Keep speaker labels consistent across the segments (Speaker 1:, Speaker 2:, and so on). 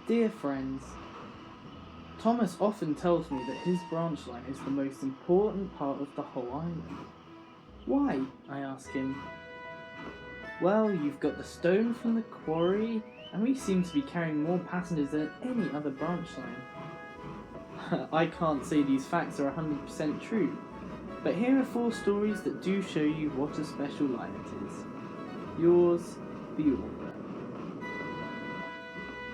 Speaker 1: Dear friends, Thomas often tells me that his branch line is the most important part of the whole island. Why? I ask him. Well, you've got the stone from the quarry, and we seem to be carrying more passengers than any other branch line. I can't say these facts are 100% true, but here are 4 stories that do show you what a special line it is. Yours, the author.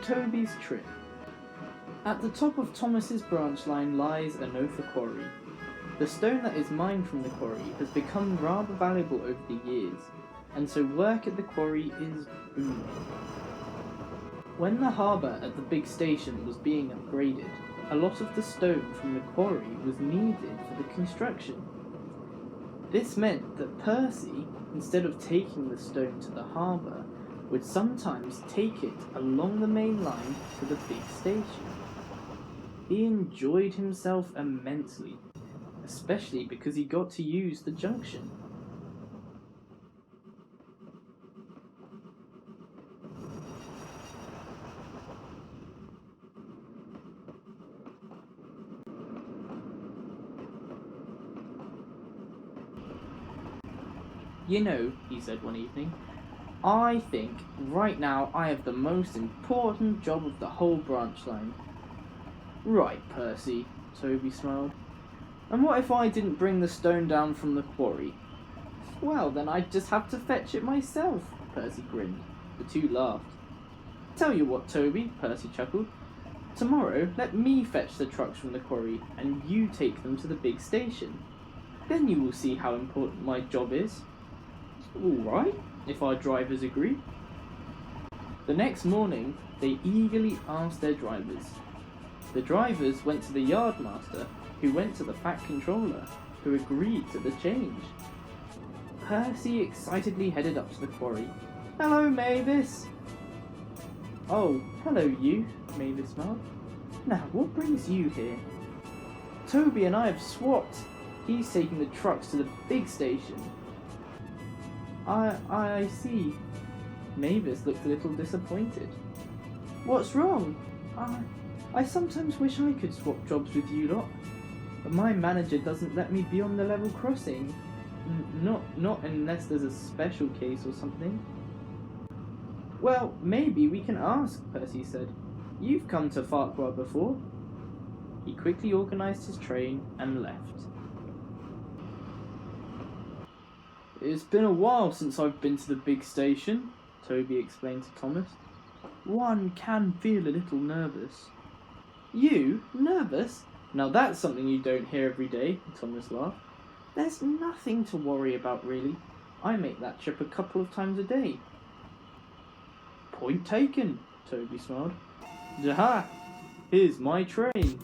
Speaker 1: Toby's Trip. At the top of Thomas's branch line lies Anotha Quarry. The stone that is mined from the quarry has become rather valuable over the years, and so work at the quarry is booming. When the harbour at the big station was being upgraded, a lot of the stone from the quarry was needed for the construction. This meant that Percy, instead of taking the stone to the harbour, would sometimes take it along the main line to the big station. He enjoyed himself immensely, especially because he got to use the junction. You know, he said one evening, I think right now I have the most important job of the whole branch line. Right, Percy, Toby smiled. And what if I didn't bring the stone down from the quarry? Well, then I'd just have to fetch it myself, Percy grinned. The two laughed. Tell you what, Toby, Percy chuckled. Tomorrow, let me fetch the trucks from the quarry, and you take them to the big station. Then you will see how important my job is. All right, if our drivers agree. The next morning, they eagerly asked their drivers. The drivers went to the yardmaster, who went to the Fat Controller, who agreed to the change. Percy excitedly headed up to the quarry. Hello, Mavis! Oh, hello you, Mavis smiled. Now, what brings you here? Toby and I have swapped. He's taking the trucks to the big station. I see. Mavis looked a little disappointed. What's wrong? I sometimes wish I could swap jobs with you lot, but my manager doesn't let me be on the level crossing. Not unless there's a special case or something. Well, maybe we can ask, Percy said. You've come to Ffarquhar before. He quickly organised his train and left. It's been a while since I've been to the big station, Toby explained to Thomas. One can feel a little nervous. You? Nervous? Now that's something you don't hear every day, Thomas laughed. There's nothing to worry about, really. I make that trip a couple of times a day. Point taken, Toby smiled. Jaha! Here's my train.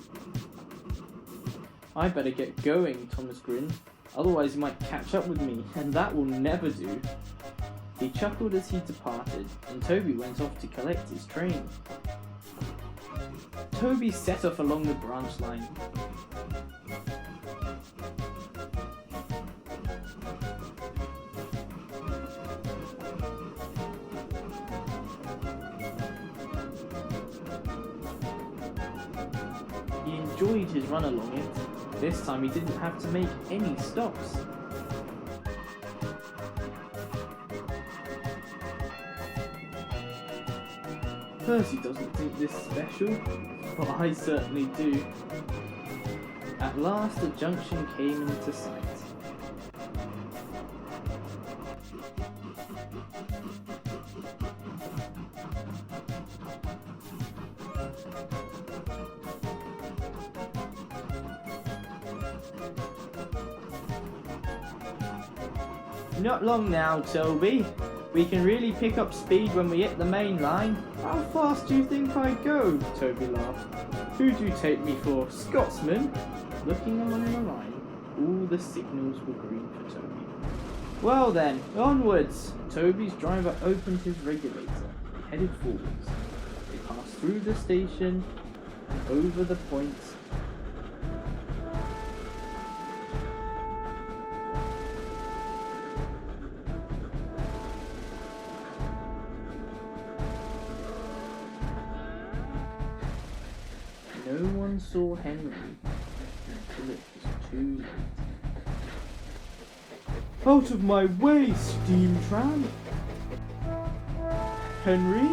Speaker 1: I better get going, Thomas grinned. Otherwise you might catch up with me, and that will never do. He chuckled as he departed, and Toby went off to collect his train. Toby set off along the branch line. He enjoyed his run along it. This time he didn't have to make any stops. Percy doesn't think this special, but I certainly do. At last the junction came into sight. Not long now, Toby. We can really pick up speed when we hit the main line. How fast do you think I go? Toby laughed. Who do you take me for, Scotsman? Looking along the line, all the signals were green for Toby. Well then, onwards! Toby's driver opened his regulator and headed forwards. They passed through the station and over the points. then saw Henry until it was too late. Out of my way, steam tram! Henry?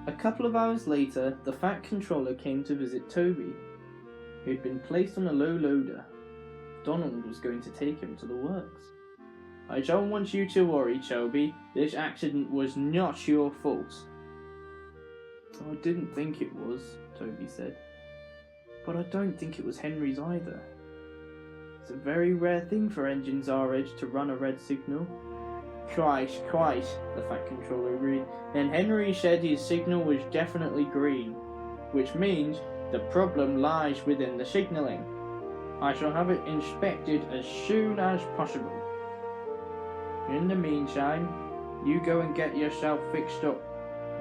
Speaker 1: A couple of hours later, the Fat Controller came to visit Toby, who had been placed on a low loader. Donald was going to take him to the works. I don't want you to worry, Toby. This accident was not your fault. I didn't think it was, Toby said. But I don't think it was Henry's either. It's a very rare thing for engines our age to run a red signal. Quite, the Fat Controller agreed, and Henry said his signal was definitely green, which means the problem lies within the signalling. I shall have it inspected as soon as possible. In the meantime, you go and get yourself fixed up.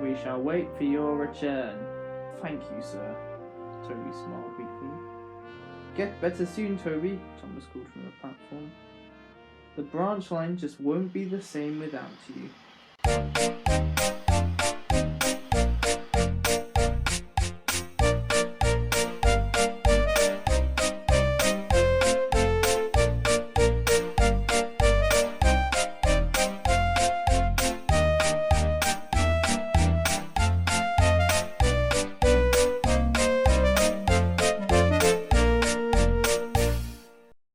Speaker 1: We shall wait for your return. Thank you, sir. Toby smiled weakly. Get better soon, Toby, Thomas called from the platform. The branch line just won't be the same without you.